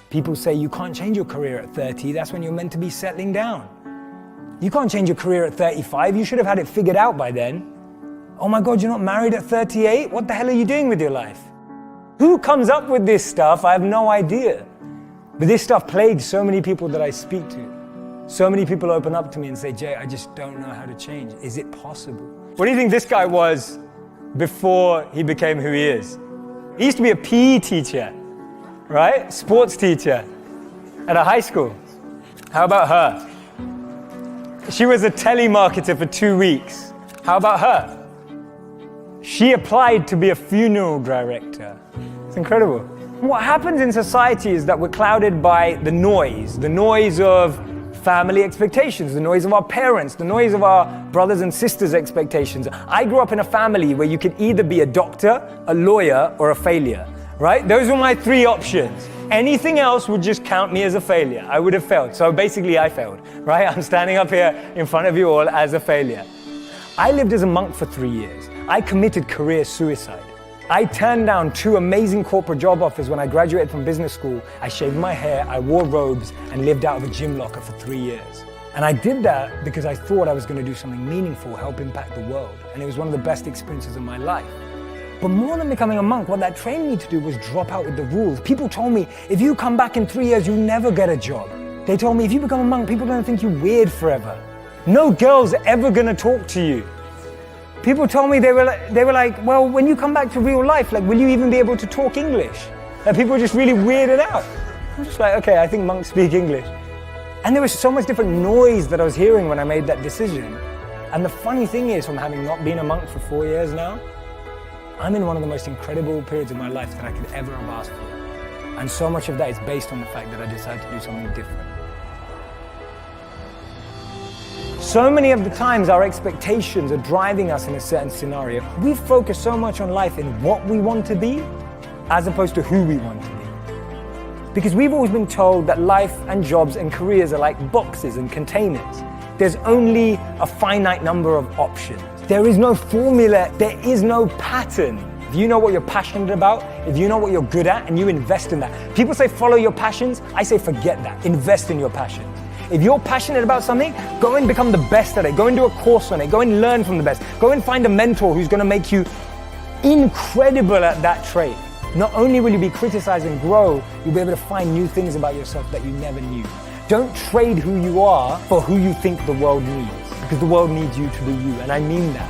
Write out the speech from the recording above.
People say you can't change your career at 30, that's when you're meant to be settling down. You can't change your career at 35, you should have had it figured out by then. Oh my God, you're not married at 38? What the hell are you doing with your life? Who comes up with this stuff? I have no idea. But this stuff plagues so many people that I speak to. So many people open up to me and say, Jay, I just don't know how to change. Is it possible? What do you think this guy was before he became who he is? He used to be a PE teacher, right? Sports teacher at a high school. How about her? She was a telemarketer for 2 weeks. How about her? She applied to be a funeral director. It's incredible. What happens in society is that we're clouded by the noise of family expectations, the noise of our parents, the noise of our brothers and sisters' expectations. I grew up in a family where you could either be a doctor, a lawyer, or a failure, right? Those were my 3 options. Anything else would just count me as a failure. I would have failed. So basically I failed, right? I'm standing up here in front of you all as a failure. I lived as a monk for 3 years. I committed career suicide. I turned down 2 amazing corporate job offers when I graduated from business school. I shaved my hair, I wore robes, and lived out of a gym locker for 3 years. And I did that because I thought I was going to do something meaningful, help impact the world. And it was one of the best experiences of my life. But more than becoming a monk, what that trained me to do was drop out with the rules. People told me, if you come back in 3 years, you'll never get a job. They told me, if you become a monk, people don't think you're weird forever. No girl's ever going to talk to you. People told me, they were like, well, when you come back to real life, like, will you even be able to talk English? And people were just really weirded out. I'm just like, okay, I think monks speak English. And there was so much different noise that I was hearing when I made that decision. And the funny thing is, from having not been a monk for 4 years now, I'm in one of the most incredible periods of my life that I could ever have asked for. And so much of that is based on the fact that I decided to do something different. So many of the times our expectations are driving us in a certain scenario. We focus so much on life in what we want to be as opposed to who we want to be. Because we've always been told that life and jobs and careers are like boxes and containers. There's only a finite number of options. There is no formula, there is no pattern. If you know what you're passionate about, if you know what you're good at, and you invest in that. People say follow your passions, I say forget that, invest in your passions. If you're passionate about something, go and become the best at it. Go and do a course on it. Go and learn from the best. Go and find a mentor who's going to make you incredible at that trait. Not only will you be criticized and grow, you'll be able to find new things about yourself that you never knew. Don't trade who you are for who you think the world needs, because the world needs you to be you, and I mean that.